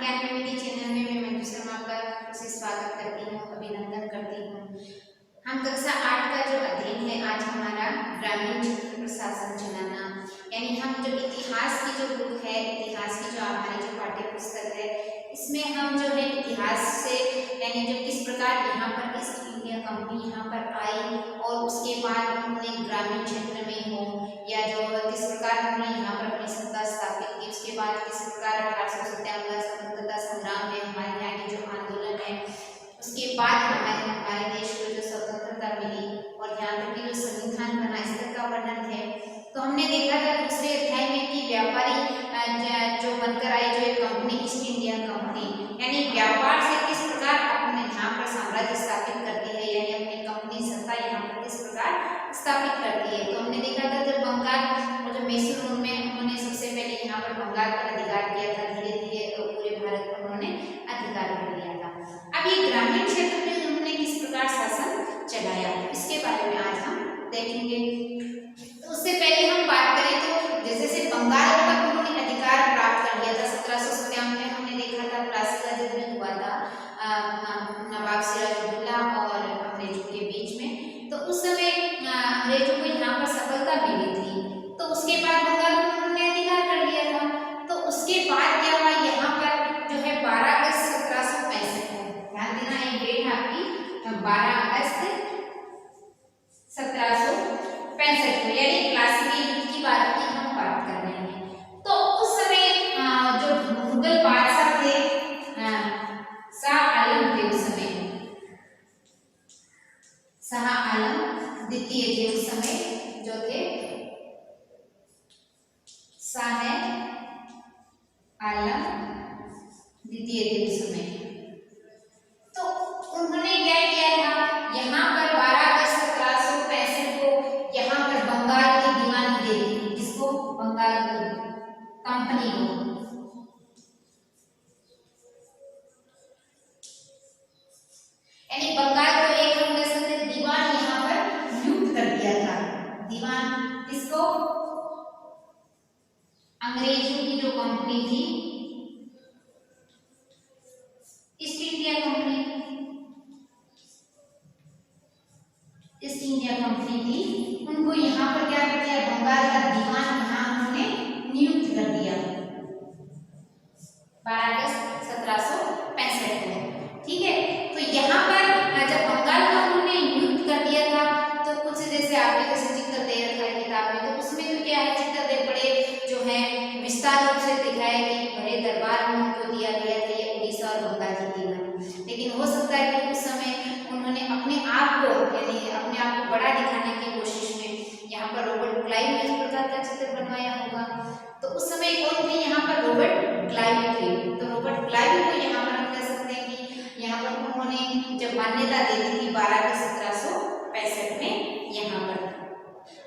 ज्ञान विविधि चैनल में मैं मंजू शर्मा का उसे स्वागत करती हूँ, अभिनंदन करती हूँ। हम कक्षा 8 का जो अध्ययन है आज हमारा ग्रामीण क्षेत्र प्रशासन चलाना, यानी हम जो इतिहास की जो बुक है, इतिहास की जो हमारी जो पाठ्य पुस्तक है, इसमें हम जो है इतिहास से यानी जो किस प्रकार यहाँ पर ईस्ट इंडिया कंपनी यहाँ पर आई और उसके बाद उन्होंने ग्रामीण क्षेत्र में हो या जो किस प्रकार उन्होंने यहाँ पर अपनी सत्ता स्थापित की, उसके बाद किस प्रकार 1857 स्वतंत्रता संग्राम में हमारे यहाँ की जो आंदोलन है, उसके बाद हमारे देश को जो स्वतंत्रता मिली और यहाँ तक की जो संविधान बना, इस तरह का वर्णन है। तो हमने देखा था दूसरे अध्याय में कि व्यापारी जो बनकर आई जो एक कंपनी ईस्ट इंडिया कंपनी, यानी व्यापार से किस प्रकार अपने यहाँ पर साम्राज्य स्थापित करती है, यानी अपनी कंपनी सत्ता यहाँ पर किस प्रकार स्थापित करती है। तो हमने देखा था जब बंगाल और जो मैसूर में उन्होंने सबसे पहले यहाँ पर बंगाल पर अधिकार किया था, धीरे धीरे पूरे भारत पर उन्होंने अधिकार कर लिया था। अब ये ग्रामीण क्षेत्र में उन्होंने किस प्रकार शासन चलाया, इसके बारे में आज हम देखेंगे। तो उससे पहले हम बात करें तो जैसे बंगाल पर उन्होंने अधिकार प्राप्त कर लिया था 1797 में। हमने देखा था प्लासी का युद्ध हुआ था नवाब सिराजुद्दौला और अंग्रेजों के बीच में, तो उस समय अंग्रेजों को यहाँ पर सफलता मिली थी। तो उसके बाद बंगाल पर उन्होंने अधिकार कर लिया था। तो उसके बाद क्या हुआ, यहाँ पर जो है 12 अगस्त 1765 को, ध्यान देना एक डेट आपकी 12 अगस्त 1765 को, यानी प्लासी के युद्ध की बात की हम बात कर रहे हैं। तो उस समय जो मुगल बादशाह थे शाह आलम थे, उस समय शाह आलम द्वितीय थे, उस समय जो थे शाह आलम द्वितीय थे उस समय। तो उन्होंने क्या किया था, यहाँ पर 12 अगस्त 1765 को यहाँ पर बंगाल की दीवानी दे दी, जिसको बंगाल कंपनी को, यानी बंगाल को एक हम कह सकते हैं दीवान यहाँ पर नियुक्त कर दिया था। दीवान किसको, अंग्रेजों की जो कंपनी थी east India company, east India company थी, उनको यहाँ पर क्या कर दिया, बंगाल का दीवान यहाँ उन्होंने नियुक्त कर दिया 12 अगस्त 1765 को। ठीक है, तो यहाँ पर जब बंगाल का उन्होंने नियुक्त कर दिया था तो कुछ जैसे आपने जैसे चित्र दे रखा है किताब में, तो उसमें तो क्या है, चित्र दे बड़े जो है विस्तार रूप से दिखाया कि बड़े दरबार में उनको दिया गया था ये उड़ीसा और बंगाल की दीवानी। लेकिन हो सकता है कि उस समय उन्होंने अपने आप को यानी अपने आप को बड़ा दिखाने की कोशिश में यहाँ पर रॉबर्ट क्लाइव ने इस प्रकार का चित्र बनवाया होगा। तो उस समय कौन थे, यहाँ पर रॉबर्ट क्लाइव थे। तो रॉबर्ट क्लाइव को यहाँ पर हम कह सकते हैं कि यहाँ पर उन्होंने जब मान्यता दे दी थी 12 अगस्त 1765 में यहाँ पर।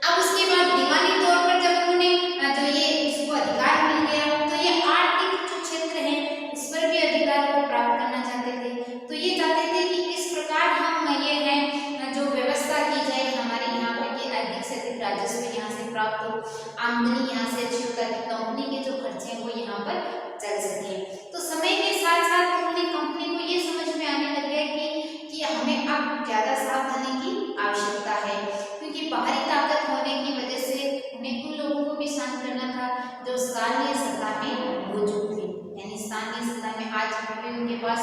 अब उसके बाद दीवानी तौर पर जब उन्होंने जो ये इसको अधिकार मिल गया, तो ये आर्थिक जो क्षेत्र है उस पर भी अधिकार को प्राप्त करना चाहते थे। तो ये चाहते थे कि इस प्रकार हम ये है जो व्यवस्था की जाए हमारे यहाँ पर कि अधिक से अधिक राजस्व यहाँ से प्राप्त हो, आमदनी यहाँ से अच्छी हो, ताकि कंपनी के जो खर्चे हैं वो यहाँ पर चल सके। तो समय के साथ साथ उन्होंने कंपनी को ये समझ में आने लग गया कि हमें अब ज्यादा सावधानी की आवश्यकता है, क्योंकि बाहरी ताकत होने की वजह से उन्हें उन लोगों को भी शांत करना था जो स्थानीय सत्ता में मौजूद थे, यानी स्थानीय सत्ता में आज भी उनके पास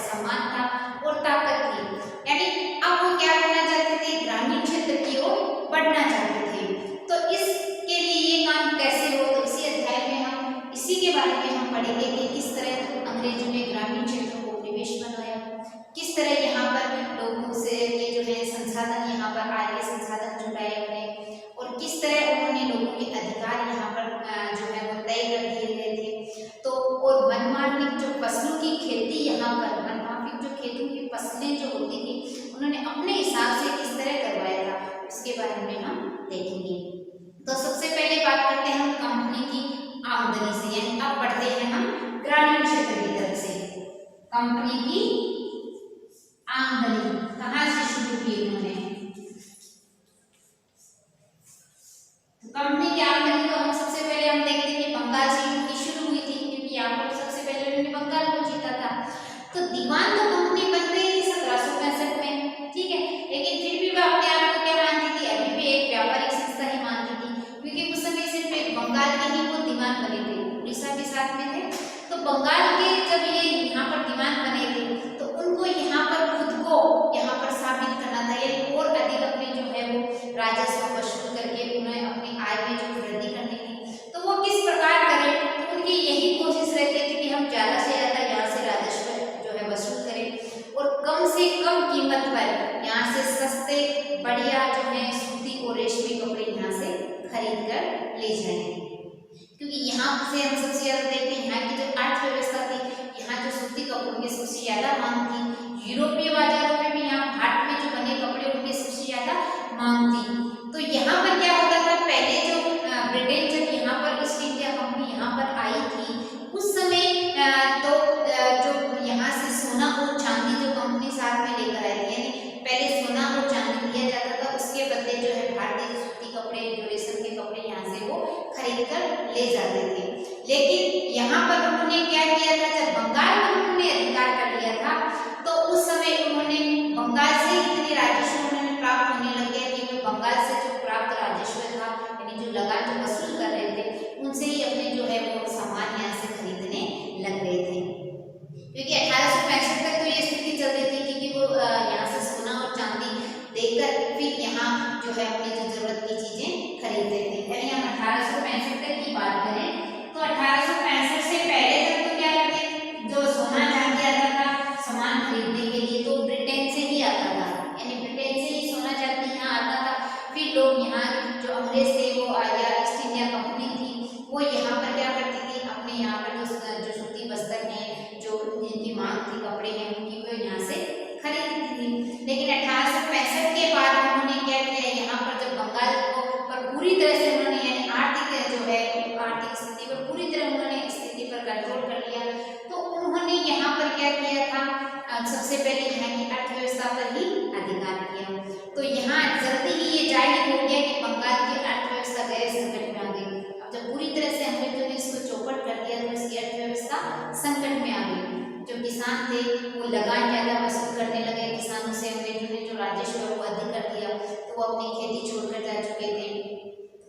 सम्मान था और ताकत थी। यानी अब वो क्या करना चाहते थे, ग्रामीण क्षेत्र की ओर बढ़ना चाहते थे। तो इसके लिए ये काम कैसे हो, तो इसी अध्याय में हम इसी के बारे में हम पढ़ेंगे कि किस तरह अंग्रेजों ने ग्रामीण क्षेत्रों को निवेश बनाया, किस तरह यहाँ पर लोगों से ये जो है संसाधन यहाँ पर आए, संसाधन जुटाए अपने, और किस तरह उन्होंने लोगों के अधिकार यहाँ पर जो है वो तय कर दिए गए थे। तो और वनमाफिक जो फसलों की खेती यहाँ पर, वनमाफिक जो खेतों की फसलें जो होती थी उन्होंने अपने हिसाब से किस तरह करवाया था, उसके बारे में हम देखेंगे। तो सबसे पहले बात करते हैं हम कंपनी की आमदनी से, यानी अब बढ़ते हैं हम ग्रामीण क्षेत्र की तरफ से। कंपनी की आमदनी कहाँ से शुरू की उन्होंने, तो कंपनी की आमदनी को हम सबसे पहले हम देखते हैं कि बंगाल से उनकी शुरू हुई थी, क्योंकि यहाँ पर सबसे पहले उन्होंने बंगाल को दीवान तो कंपनी बन गई थी 1765 में, ठीक है, लेकिन फिर भी वह अपने आप को क्या मानती थी, अभी भी एक व्यापारिक संस्था ही मानती थी, क्योंकि उस समय सिर्फ एक बंगाल के ही वो दीवान बने थे, उड़ीसा भी साथ में थे। तो बंगाल के जब ये यहाँ पर दीवान बने थे तो उनको यहाँ पर खुद को यहाँ पर साबित करना था, यानी और अधिक अपने जो है वो राजस्व वसूल करके उन्हें अपनी आय में जो वृद्धि करनी थी। तो वो किस प्रकार करें, तो उनकी यही कोशिश रहती थी कि हम ज़्यादा से ज़्यादा यहाँ से राजस्व जो है वसूल करें और कम से कम कीमत पर यहाँ से सस्ते बढ़िया जो है सूती और रेशमी कपड़े यहाँ से खरीद कर ले जाएं, क्योंकि यहाँ से हम सबसे ज़्यादा देखते हैं यहाँ की जो अर्थव्यवस्था थी, यहाँ जो सूती कपड़ों की सबसे ज़्यादा मांग थी। यूरोपीय बाजारों में भी यहाँ भारत में जो बने कपड़े उनकी सबसे ज़्यादा मांग थी। तो यहाँ पर क्या होता था, पहले जो ब्रिटेन जब यहाँ पर ईस्ट इंडिया कंपनी यहाँ पर आई थी उस समय तो जो यहाँ से सोना और चांदी जो कंपनी साथ में लेकर आई थी, यानी पहले सोना और चांदी दिया जाता था, उसके बदले जो है भारतीय सूती कपड़े जो रेशम के कपड़े यहाँ से वो खरीद कर ले जाते थे। लेकिन यहाँ पर उन्होंने क्या किया था, जब बंगाल में उन्होंने अधिकार कर लिया था तो उस समय उन्होंने बंगाल से इतने राजस्व उन्होंने प्राप्त होने लग गया कि वे बंगाल से जो प्राप्त राजस्व था, यानी जो लगान जो वसूल कर रहे थे, उनसे ही अपने जो है वो सामान यहाँ से खरीदने लग गए थे। क्योंकि 1865 तक तो ये स्थिति चल रही थी क्योंकि वो यहाँ से सोना और चांदी देकर फिर यहाँ जो है अपनी जो जरूरत की चीजें खरीदते थे। यानी हम 1865 तक की बात करें तो 1865 से पहले तक तो क्या करते, जो सोना चांदी आता था सामान खरीदने के लिए तो ब्रिटेन से ही आता था, यानी ब्रिटेन से ही सोना चांदी यहाँ आता था। फिर लोग यहाँ जो अंग्रेज थे वो या ईस्ट इंडिया कंपनी थी वो यहाँ पर क्या करती थी, अपने यहाँ पर जो सूती वस्त्र है, जो जिनकी मांग थी कपड़े हैं उनकी वो यहाँ से खरीदती थी। लेकिन 1865 के बाद उन्होंने क्या किया, यहाँ पर जब बंगाल को पर पूरी तरह से उन्होंने यानी आर्थिक जो है आर्थिक स्थिति पर पूरी तरह उन्होंने स्थिति पर कंट्रोल कर लिया, तो उन्होंने यहाँ पर क्या किया था, सबसे पहले यहाँ की अर्थव्यवस्था पर ही अधिकार किया। तो यहाँ जल्दी ही ये जाहिर हो गया कि बंगाल की अर्थव्यवस्था गैर संकट में आ गई। अब जब पूरी तरह से अंग्रेजों ने इसको चौपट कर दिया तो इसकी अर्थव्यवस्था संकट में आ गई। जो किसान थे वो लगान ज़्यादा वसूल करने लगे, किसानों से अंग्रेजों ने जो राजस्व वो अधिक कर दिया, तो वो अपनी खेती छोड़कर जा चुके थे।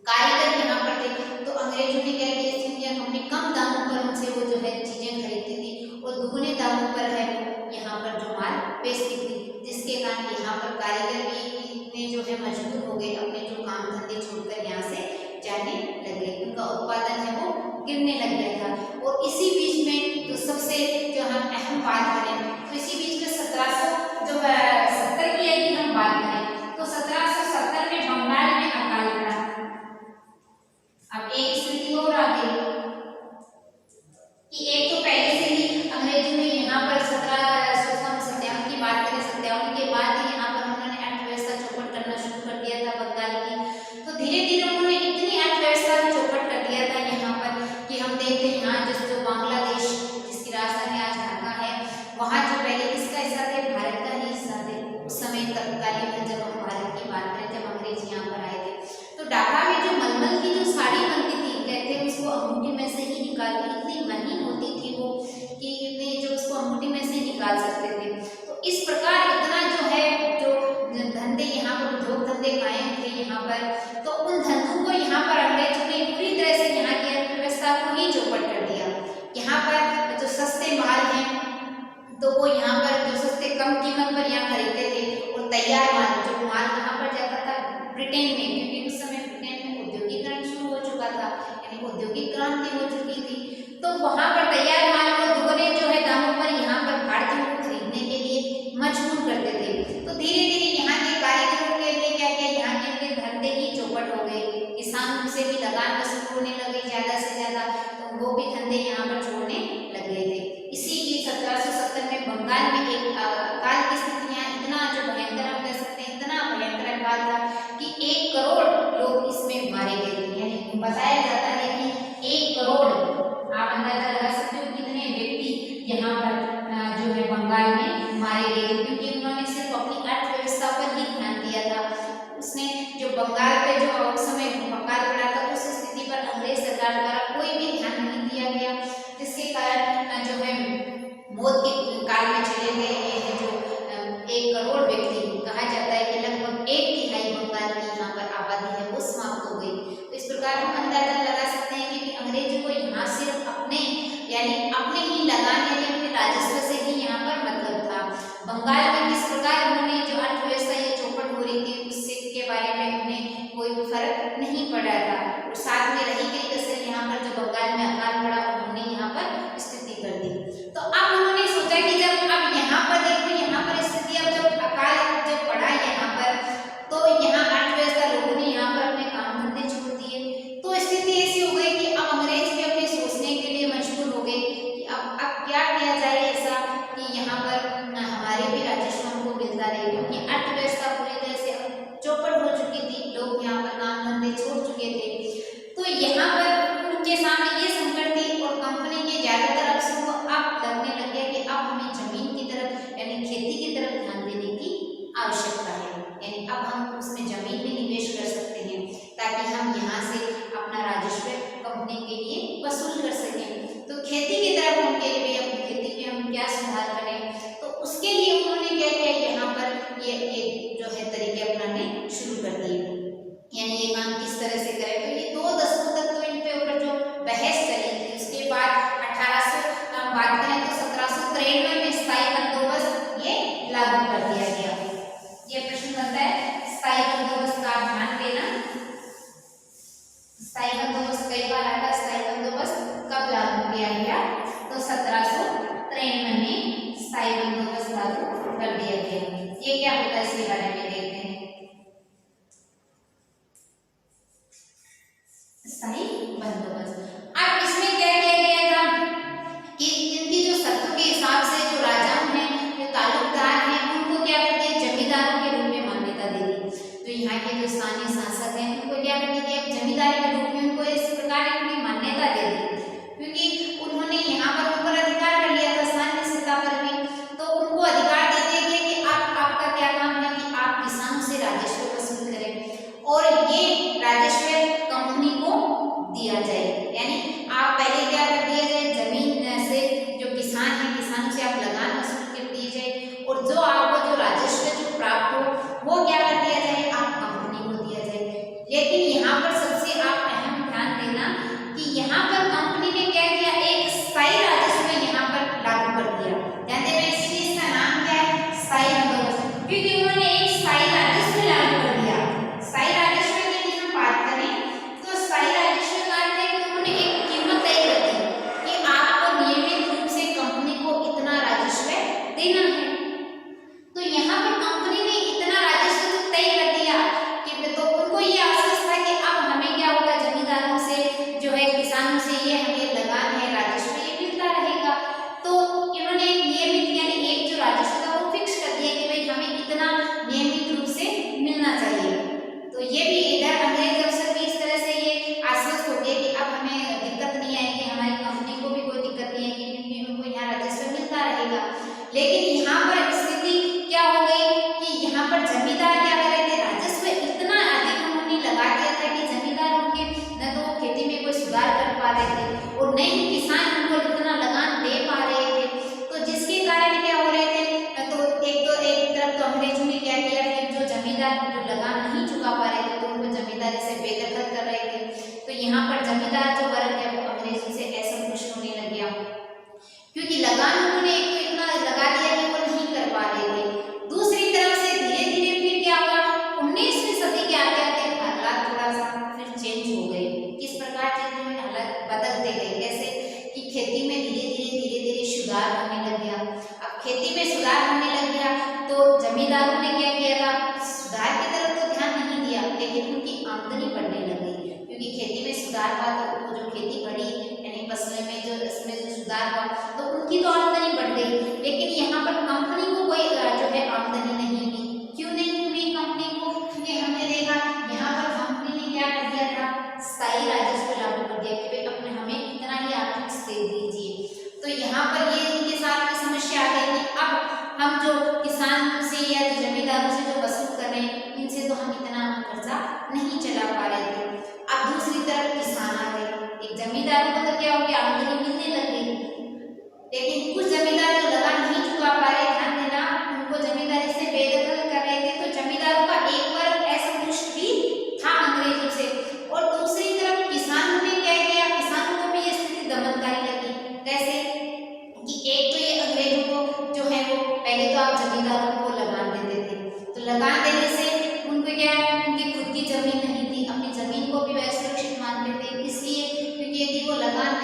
कारीगर यहाँ पर थे तो अंग्रेजों ने क्या किया, ईस्ट इंडिया कंपनी कम दामों पर उनसे वो जो है चीजें खरीदती थी और दुगने दामों पर है यहाँ पर जो माल बेचती थी, जिसके कारण यहाँ पर कारीगर भी इतने जो है मजबूर हो गए, अपने जो काम धंधे छोड़कर यहाँ से जाने लगे, उनका उत्पादन है वो गिरने लग गया था। और इसी बीच में जो सबसे जो हम अहम बात करें तो इसी बीच में 1770 की यदि हम बात करें तो 1770 में बंगाल में अकाल पड़ा। अब एक स्थिति और आ गई कि एक तो पहले से ही अंग्रेजों ने यहाँ पर 1757 की बात करें, 57 के बाद ही यहाँ पर उन्होंने अर्थव्यवस्था चौपट करना शुरू कर दिया था बंगाल की। तो धीरे धीरे उन्होंने इतनी अर्थव्यवस्था चौपट कर दिया था यहाँ पर कि हम देखते हैं यहाँ जो बांग्लादेश जिसकी राजधानी आज ढाका है, वहाँ जो पहले किसका हिस्सा थे, भारत का ही हिस्सा थे उस समय तत्कालीन में। जब हम भारत की बात करें, जब अंग्रेज यहाँ पर आए थे तो ढाका में जो मलमल की जो साड़ी बनती थी, कहते हैं उसको अंगूठी में से ही निकालती, इतनी महीन होती थी वो कि इतने जो उसको अंगूठी में से निकाल सकते थे। तो इस प्रकार इतना जो है जो धंधे यहाँ पर उद्योग धंधे कायम थे यहाँ पर, तो उन धंधों को यहाँ पर अंग्रेजों ने पूरी तरह से यहाँ की अर्थव्यवस्था को ही चौपट कर दिया। यहाँ पर जो सस्ते माल हैं तो वो यहाँ पर जो सस्ते कम कीमत पर यहाँ खरीदते थे और तैयार माल जो माल कहाँ पर जाता था, ब्रिटेन में, क्योंकि उस समय ब्रिटेन में औद्योगिकरण शुरू हो चुका था, यानी औद्योगिक क्रांति हो चुकी थी। तो वहाँ पर तैयार माल को दुगने जो है दामों पर यहाँ पर भारतीयों को खरीदने के लिए मजबूर करते थे। तो धीरे धीरे यहाँ के कारीगरों के लिए क्या किया, यहाँ के धंधे ही चौपट हो गए, किसानों से भी लगान वसूल होने लगे ज़्यादा से ज़्यादा, तो वो भी धंधे यहाँ पर छोड़ने लग गए थे। इसी की 1770 में बंगाल में एक अकाल की स्थितियाँ इतना जो भयंकर हम कह सकते हैं, इतना भयंकर अकाल था कि 1 करोड़ लोग इसमें मारे गए थे। यानी बताया जाता है कि 1 करोड़, आप अंदाजा लगा सकते हो कितने व्यक्ति यहाँ पर जो है बंगाल में मारे गए, क्योंकि उन्होंने सिर्फ अपनी अर्थव्यवस्था पर ही ध्यान दिया था। उसने जो बंगाल पे जो उस समय अकाल पड़ा था उस स्थिति पर अंग्रेज सरकार द्वारा कोई भी ध्यान नहीं दिया गया, जिसके कारण बंगाल में अकाल पड़ा, उन्होंने यहाँ पर स्थिति कर दी। तो अब उन्होंने सोचा कि जब अब यहाँ पर देखो, यहाँ पर स्थिति अब जब अकाल जब पड़ा यहाँ पर, तो यहाँ अर्थव्यवस्था, लोगों ने यहाँ पर अपने काम धंधे छोड़ दिए। तो स्थिति ऐसी हो गई कि अब अंग्रेज भी अपने सोचने के लिए मजबूर हो गए कि अब क्या किया जाए ऐसा कि यहाँ पर हमारे भी राजस्व हमको मिलता रहे, क्योंकि अर्थव्यवस्था पूरी तरह से चौपट हो चुकी थी, लोग यहाँ पर काम धंधे छोड़ चुके थे। तो यहाँ पर उनके सामने ये संकट थी और कंपनी के ज्यादातर अफसरों को अब लगने लग गया कि अब हमें जमीन की तरफ यानी खेती की तरफ ध्यान देने की आवश्यकता है, यानी अब हम उसमें जमीन में निवेश कर सकते हैं ताकि हम यहाँ से अपना राजस्व कंपनी के लिए वसूल कर सकें। तो खेती की तरफ उनके लिए खेती में हम क्या सुधार करें, तो उसके लिए उन्होंने क्या किया, यहाँ पर ये जो है तरीके अपनाने शुरू कर दिए, यानी ये काम किस तरह से करें। तो ये 2 दशकों तक तो इन पे ऊपर जो बहस चली थी, उसके बाद 1800 बात करें तो 1793 में स्थायी बंदोबस्त ये लागू कर दिया गया। ये प्रश्न बनता है स्थायी बंदोबस्त का ध्यान देना। स्थायी बंदोबस्त कई बार आता है, स्थायी बंदोबस्त कब लागू किया गया, तो 1793 में स्थायी बंदोबस्त लागू कर दिया गया। ये क्या होता है इसके बारे में देखते हैं। स्थायी बंदोबस्त, अब इसमें क्या किया गया था कि इनकी जो शर्तों के हिसाब से जो राजा हैं, जो तालुकदार हैं, उनको क्या कर दिया, जमींदारों के रूप में मान्यता दे दी। तो यहाँ के जो स्थानीय शासक हैं उनको क्या कर दिया, जमींदारी के रूप में उनको इस प्रकार की मान्यता दे दी, क्योंकि उन्होंने यहाँ पर ऊपर अधिकार कर लिया था स्थानीय सतह पर भी। तो उनको अधिकार दे दिया गया कि आपका क्या काम है कि आप किसानों से राजस्व वसूल करें और ये राजस्व कंपनी को दिया जाए, यानी आप पहले क्या कर दिया जाए, जमीन से जो किसान है, किसानों से आप लगान वसूल कर दिए जाए और जो आपको जो राजस्व जो प्राप्त हो वो क्या कर दिया जाए, आप कंपनी को दिया जाए। लेकिन यहाँ पर सबसे आप अहम ध्यान देना कि यहाँ पर कंपनी ने क्या किया, एक स्थायी राजस्व यहाँ पर लागू कर दिया। ध्यान देना, इस चीज का नाम क्या है, स्थायी बंदोबस्त, क्योंकि उन्होंने एक स्थायी राजस्व लागू कर दिया। स्थायी राजस्व की यदि हम बात करें तो स्थायी राजस्व का अर्थ है कि उन्होंने एक कीमत तय कर दी कि आपको नियमित रूप से कंपनी को इतना राजस्व देना है। तो यहाँ पर कंपनी ने इतना राजस्व तो तय कर दिया कि तो उनको ये आश्वासन था कि अब हमें क्या होगा, जमींदारों से जो है किसानों से ये हमें लगान है, राजस्व ये मिलता रहेगा। तो इन्होंने एक नियमित यानी एक जो राजस्व था वो फिक्स कर दिया कि भाई हमें इतना नियमित रूप से मिलना चाहिए। तो ये भी इधर अंग्रेज अफसर भी इस तरह से ये आश्वस्त हो गए कि अब हमें दिक्कत नहीं आएगी, हमारी कंपनी को भी कोई दिक्कत नहीं आएगी क्योंकि उनको यहाँ राजस्व मिलता रहेगा। लेकिन यहाँ पर स्थिति क्या हो गई कि यहाँ पर जमींदार क्या कर रहे थे, राजस्व इतना अधिक उन्होंने लगा दिया था कि जमींदार उनके न तो खेती में कोई सुधार कर पा रहे थे और न ही किसान उनको इतना लगान दे पा रहे थे। तो जिसके कारण क्या हो रहे थे, तो एक तरफ तो अंग्रेजों ने क्या किया, फिर जो जमींदार जो लगान नहीं चुका पा रहे थे तो उनको जमींदारी से बेदखल कर रहे थे। तो यहाँ पर जमींदार जो वर्ग है वो अंग्रेजों से असंतुष्ट होने लग गया, क्योंकि लगान उन्होंने एक तो इतना लगा दिया कि वो नहीं कर पा रहे थे। दूसरी तरफ से धीरे धीरे फिर क्या हुआ, 19वीं सदी के आते आते हालात थोड़ा सा फिर चेंज हो गए। किस प्रकार चेंज हुए, हालात बदलते गए, कैसे कि खेती में धीरे धीरे सुधार होने लग गया। अब खेती में सुधार होने लग गया तो जमींदारों ने क्या किया था, सुधार की तरफ तो ध्यान नहीं दिया, लेकिन उनकी आमदनी बढ़ने लग गई, क्योंकि खेती में सुधार हुआ तो जो खेती बढ़ी यानी फसलें में जो इसमें जो सुधार हुआ तो उनकी तो आमदनी बढ़ गई। लेकिन यहाँ पर कंपनी को कोई जो है आमदनी नहीं हुई। क्यों नहीं हुई कंपनी को, क्योंकि हमने देखा यहाँ पर कंपनी ने क्या कर दिया था, स्थायी राजस्व लागू कर दिया कि भाई अपने हमें इतना ही आप दे दीजिए। तो यहाँ पर ये इनके साथ की समस्या आ गई कि अब हम जो किसान से या जो जमींदारों से जो वसूल कर रहे हैं इनसे तो हम इतना खर्चा नहीं चला पा रहे थे। अब दूसरी तरफ किसान आ गए, एक जमींदारों को तो क्या हो गया, आमदनी मिलने लग गई, लेकिन कुछ जमींदार जो लगान नहीं चुका पा रहे, ध्यान देना, उनको जमींदारी से बेदखल कर रहे थे। तो जमींदारों का एक वर्ग असंतुष्ट भी था अंग्रेजों से, और दूसरी तरफ किसानों ने क्या किया, किसानों को भी ये स्थिति दमनकारी लगी। कैसे कि एक तो ये अंग्रेजों को जो है वो पहले तो आप जमींदारों को लगान देते थे, तो लगान देने से उनको क्या, उनकी खुद की जमीन नहीं थी, अपनी जमीन को भी वह सुरक्षित मानते थे, इसलिए क्योंकि यदि वो लगान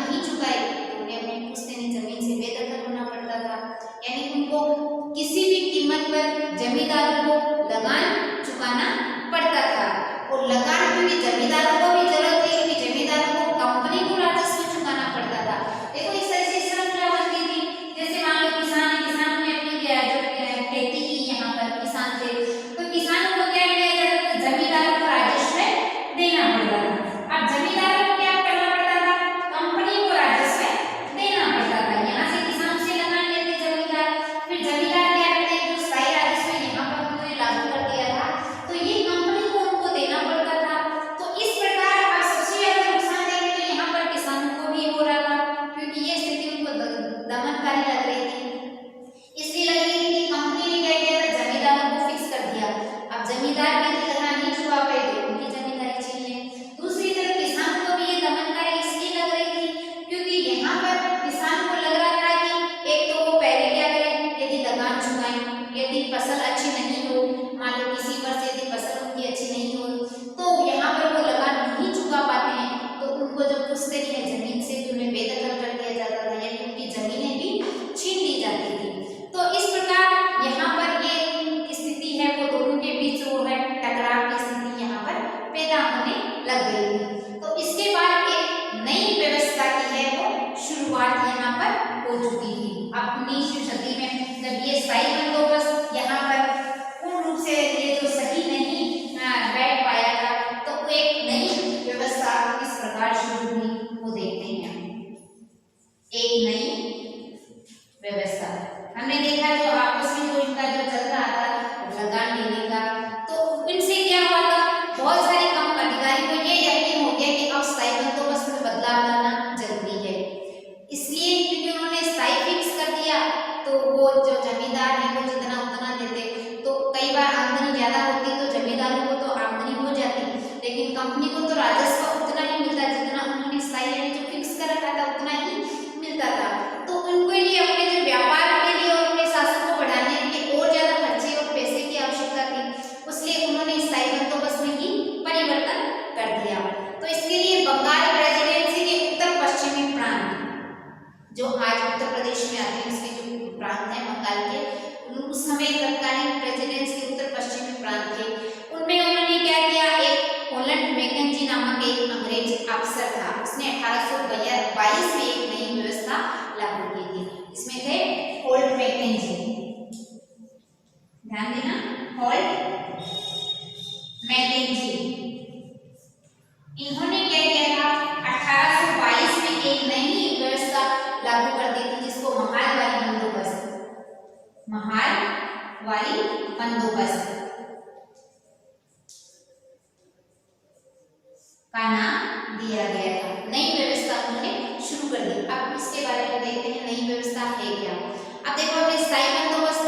एक नई व्यवस्था। हमने देखा जो आपस में जो इनका जो चल रहा था लगान लेने का, तो इनसे क्या हुआ था, बहुत सारे कम अधिकारी को ये यकीन हो गया कि अब स्थायी बंदोबस्त में बदलाव लाना जरूरी है। इसलिए क्योंकि उन्होंने स्थायी फिक्स कर दिया, तो वो जो जमींदार है वो जितना उतना देते, तो कई बार आमदनी ज्यादा होती तो जमींदारों को तो आमदनी हो जाती, लेकिन कंपनी को तो राजस्व उतना ही मिलता जितना उन्होंने स्थायी यानी जो फिक्स कर रखा था उतना ही मिलता था। तो उनको लिए अपने जो व्यापार के लिए और अपने शासन को बढ़ाने के लिए और ज्यादा खर्चे और पैसे की आवश्यकता थी, इसलिए उन्होंने स्थायी बंदोबस्त में ही परिवर्तन कर दिया। तो इसके लिए बंगाल प्रेसिडेंसी के उत्तर पश्चिमी प्रांत जो आज उत्तर प्रदेश में आते हैं, उसके जो प्रांत है बंगाल के, उस समय तत्कालीन प्रेसिडेंसी के उत्तर पश्चिमी प्रांत थे, उनमें उन्होंने क्या किया, एक होलैंड मैकेंजी नामक एक अंग्रेज अफसर था, उसने 1822 में एक नई व्यवस्था लागू की थी। इसमें थे होल्ट मैकेंजी, ध्यान देना, होल्ट मैकेंजी। इन्होंने क्या किया था, 1822 में एक नई व्यवस्था लागू कर दी थी जिसको महालवारी बंदोबस्त, महालवारी बंदोबस्त का नाम दिया गया था। नई व्यवस्था उन्होंने शुरू कर दी। अब इसके बारे में देखते हैं नई व्यवस्था है क्या। अब देखो, हमने स्थायी बंदोबस्त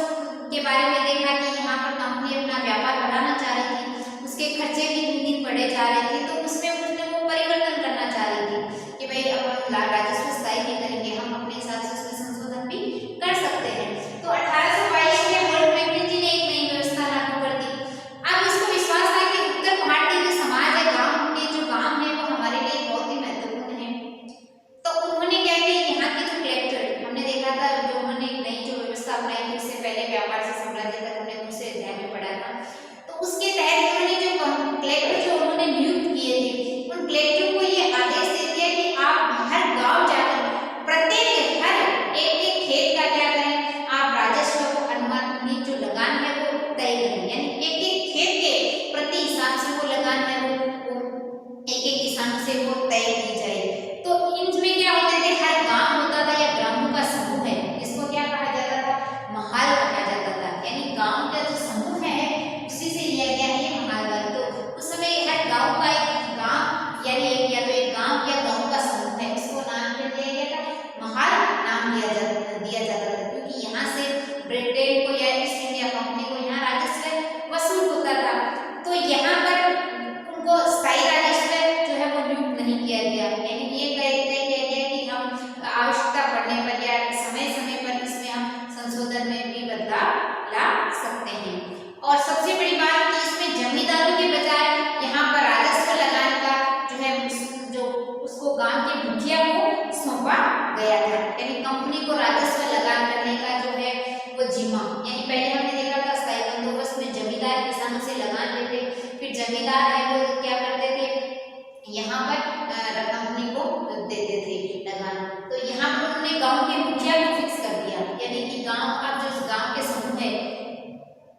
के बारे में देखा कि यहाँ पर कंपनी अपना व्यापार बढ़ाना चाह रही थी, उसके खर्चे भी दिन दिन बढ़े जा रहे थे, तो उसमें उसने वो परिवर्तन करना चाह रही थी कि भाई अब हम राजस्व स्थायी नहीं करेंगे, हम अपने हिसाब से उसमें संशोधन भी कर सकते हैं। तो 1822 में होल्ट मैकेंजी ने एक नई व्यवस्था लागू कर दी। अब इसको विश्वास था कि उत्तर भारतीय जो समाज है, गांव के जो गांव है, वो हमारे लिए बहुत ही महत्वपूर्ण है। तो उन्होंने क्या किया, यहाँ के जो कलेक्टर, हमने देखा था जो उन्होंने नई जो व्यवस्था अपनाई थी, उससे पहले व्यापार से साम्राज्य तक हमने दूसरे अध्याय में पढ़ा था, तो उसके तहत उन्होंने जो कलेक्टर जो उन्होंने नियुक्त किए थे, उन कलेक्टरों को ये आदेश दे दिया कि आप हर गांव जाकर प्रत्येक हर एक खेत का क्या करें, आप राजस्व को अनुमानित जो लगान है वो तय करें, यानी एक खेत के प्रति हिसाब से वो लगान है वो एक किसानों से वो तय की जाए। तो इनमें क्या होते थे, हर गांव होता था या ग्रामों का समूह है, इसको क्या कहा जाता था, महाल कहा जाता था, यानी गांव का जो समूह है उसी से लिया गया है ये महाल। तो उस समय हर गांव का एक गांव यानी एक या तो एक गांव या गांव का समूह है, इसको नाम क्या दिया गया था, महाल नाम दिया जाता था, क्योंकि यहाँ से ब्रिटेन को या ईस्ट इंडिया कंपनी को यहाँ राजस्व वसूल होता था। तो यहाँ पर उनको स्थायी राजस्व जो है वो नियुक्त नहीं किया गया, यानी ये तय किया गया कि हम आवश्यकता पड़ने पर या समय समय पर इसमें हम संशोधन में भी बदलाव ला सकते हैं। और सबसे बड़ी बात कि इसमें जमींदारों के बजाय यहाँ पर राजस्व लगाने का जो है जो उसको गांव के मुखिया को सौंपा गया था, यानी कंपनी को राजस्व लगान करने का जो है वो जिम्मा, यानी पहले हमने देखा था स्थायी बंदोबस्त में जमींदार किसानों से लगान लेते, फिर जमींदार है वो क्या करते थे, यहाँ पर कंपनी को देते थे लगान। तो यहाँ पर उन्होंने गांव के मुखिया को फिक्स कर दिया, यानी कि गांव अब जो गांव के समूह है,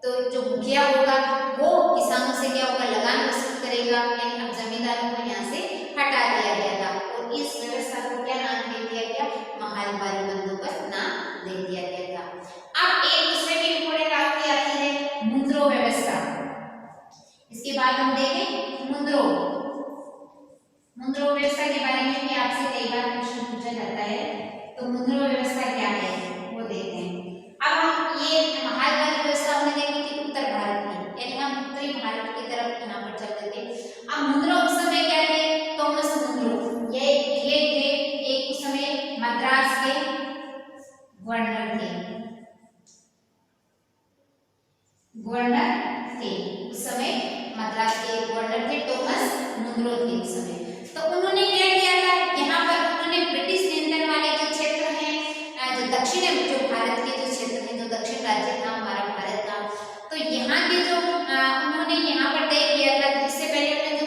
तो जो मुखिया होगा वो किसानों से क्या होगा, लगान वसूल करेगा, यानी अब जमींदारों को यहाँ से हटा दिया गया था। और इस व्यवस्था को क्या नाम दे दिया गया, महालवारी बंदोबस्त नाम दे दिया गया था। अब एक दूसरे में इंपॉर्टेंट आती है मुद्रो व्यवस्था। इसके बाद हम देखें मुद्रो व्यवस्था के बारे में भी आपसे कई बार क्वेश्चन पूछा जाता है, तो मुद्रो व्यवस्था क्या है वो देखते हैं। अब हम ये महालवारी व्यवस्था हमने देखी थी उत्तर भारत की, यानी हम उत्तरी भारत की तरफ यहाँ पर चलते थे। अब मुद्रो उस समय क्या थे, थॉमस मुद्रो, ये थे एक उस समय मद्रास के गवर्नर थे, उस समय मद्रास के गवर्नर थे, थॉमस मुद्रो थे उस समय। तो उन्होंने क्या किया था, यहाँ पर उन्होंने ब्रिटिश नियंत्रण वाले जो क्षेत्र हैं, जो दक्षिण जो भारत के जो क्षेत्र हैं, जो दक्षिण राज्य था हमारा भारत का, तो यहाँ के जो उन्होंने यहाँ पर तय किया था। इससे पहले हमने जो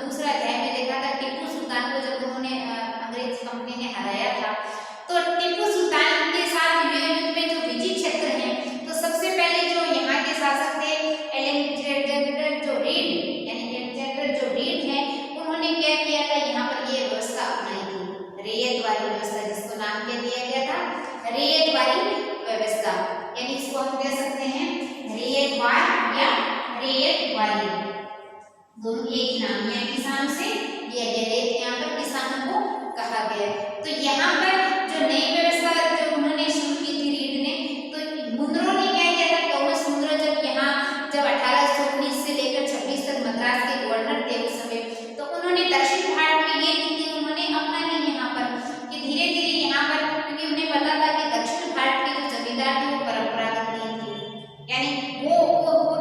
दूसरा अध्याय में देखा था टीपू सुल्तान को जब उन्होंने अंग्रेज कंपनी ने हराया था, तो टीपू सुल्तान के साथ युद्ध में जो विजित क्षेत्र हैं, तो सबसे पहले जो यहाँ के शासक थे अलेक्जेंडर जो रीड, यानी अलेक्जेंडर जो रीड है, उन्होंने क्या किया था, यहाँ पर ये व्यवस्था अपनाई थी, रेयत वाली व्यवस्था, जिसको नाम क्या दिया गया था, रेयत वाली व्यवस्था, यानी इसको हम कह सकते हैं रेयतवार या रेयत वाली, दोनों एक ही नाम है, किसानों से लिया गया। रेत यहाँ पर किसानों को कहा गया। तो यहाँ पर जो नई व्यवस्था जो उन्होंने शुरू की थी रीड ने, तो मुंद्रो ने क्या किया था, टॉमस मुंद्रो जब 1819 से लेकर 26 तक मद्रास के गवर्नर थे उस समय, तो उन्होंने दक्षिण भारत में ये नीति उन्होंने अपना ली यहाँ पर कि धीरे धीरे यहाँ पर, क्योंकि उन्हें पता था कि दक्षिण भारत के जो जमींदार थे वो परंपरागत नहीं थे, यानी वो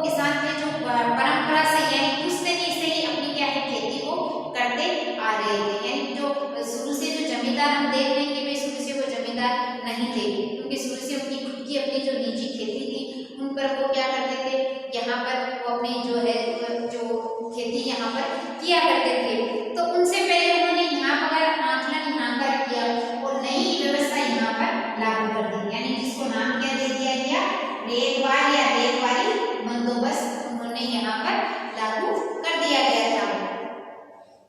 किसान थे जो परंपरा से यानी पुश्तैनी से ही अपनी क्या है खेती को करते आ रहे थे, यानी जो शुरू से जो जमींदार हम देख रहे हैं कि वे शुरू से वो जमींदार नहीं थे, क्योंकि शुरू से उनकी खुद की अपनी जो निजी खेती थी उन पर वो क्या करते थे, यहाँ पर वो अपनी जो है जो खेती यहाँ पर किया करते थे। तो उनसे पहले उन्होंने यहाँ पर आंकलन यहाँ पर किया और नई व्यवस्था यहाँ पर लागू कर दी, यानी जिसको नाम क्या दे दिया गया, रेतवार या रेत वाली बंदोबस्त उन्होंने यहाँ पर लागू कर दिया गया था।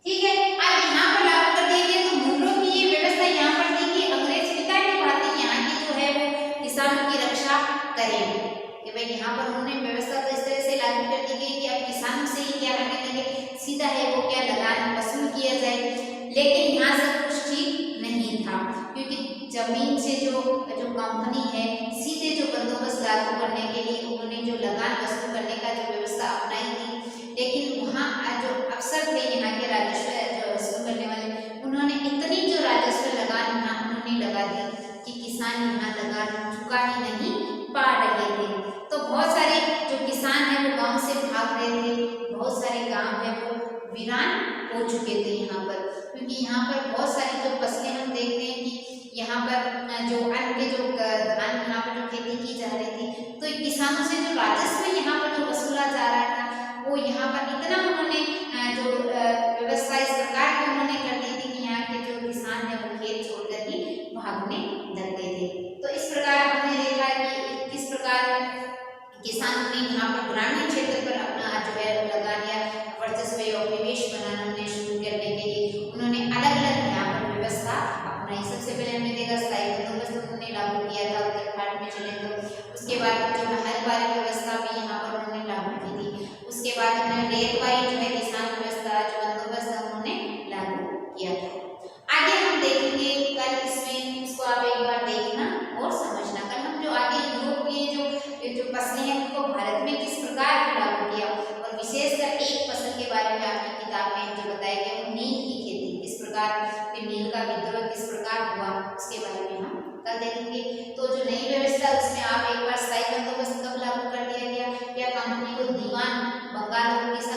ठीक है, अब यहाँ पर लागू कर दिया गया। तो मुंद्रो की ये व्यवस्था यहाँ पर थी कि अंग्रेज पिता की भांति यहाँ की जो है वो किसानों की रक्षा करें, कि भाई यहाँ पर उन्होंने व्यवस्था तो इस तरह से लागू कर दी गई कि अब किसानों से ही क्या करने लगे, सीधा है वो क्या लगान वसूल किया जाए। लेकिन यहाँ सब कुछ ठीक नहीं था, क्योंकि जमीन से जो कंपनी है सीधे जो बंदोबस्त लागू करने के लिए उन्होंने जो लगान वसूल करने का जो व्यवस्था अपनाई थी, लेकिन वहाँ जो अफसर थे यहाँ के राजस्व जो वसूल करने वाले, उन्होंने इतनी जो राजस्व लगान यहाँ उन्होंने लगा दी कि किसान यहाँ लगान चुका ही नहीं पा रहे थे। तो बहुत सारे जो किसान हैं वो गांव से भाग रहे थे, बहुत सारे गांव हैं वो वीरान हो चुके थे यहाँ पर, क्योंकि यहाँ पर बहुत सारी जो फसलें हम देखते हैं कि यहाँ पर जो अन्न के जो धान यहाँ पर जो खेती की जा रही थी, तो किसानों से जो राजस्व यहाँ पर जो वसूला जा रहा था वो यहाँ पर इतना उन्होंने जो व्यवस्था इस प्रकार की उन्होंने कर दी थी कि यहाँ के जो किसान है वो खेत छोड़कर ही भागने लगते थे। तो इस प्रकार हमने देखा कि किस प्रकार किसानों ने यहाँ पर ग्रामीण क्षेत्र पर अपना जो है लगान या वर्चस्व और निवेश बनाना उन्हें शुरू करने के लिए उन्होंने अलग अलग यहाँ पर व्यवस्था अपनाई। सबसे पहले हमने देखा स्थायी बंदोबस्त उन्होंने लागू किया था उत्तर भारत में चले तो, उसके बाद जो महलवारी व्यवस्था भी यहाँ पर उन्होंने लागू की थी, उसके बाद उन्होंने रेतवारी जो है किसान व्यवस्था जो बंदोबस्त उन्होंने लागू किया था। आगे हम देखेंगे कल इसमें, इसको आप एक बार देखना और समझना। कल हम जो आगे यूरोपीय जो फसलें हैं उनको भारत में किस प्रकार लागू किया, और विशेषकर एक फसल के बारे में आपकी किताब में जो बताया गया नील की खेती, किस प्रकार नील का विद्रोह किस प्रकार हुआ, उसके बारे में हम कल देखेंगे। तो जो नई व्यवस्था उसमें आप एक बार स्थायी बंदोबस्त कब लागू कर दिया गया, या कंपनी को दीवान बंगाल और उड़ीसा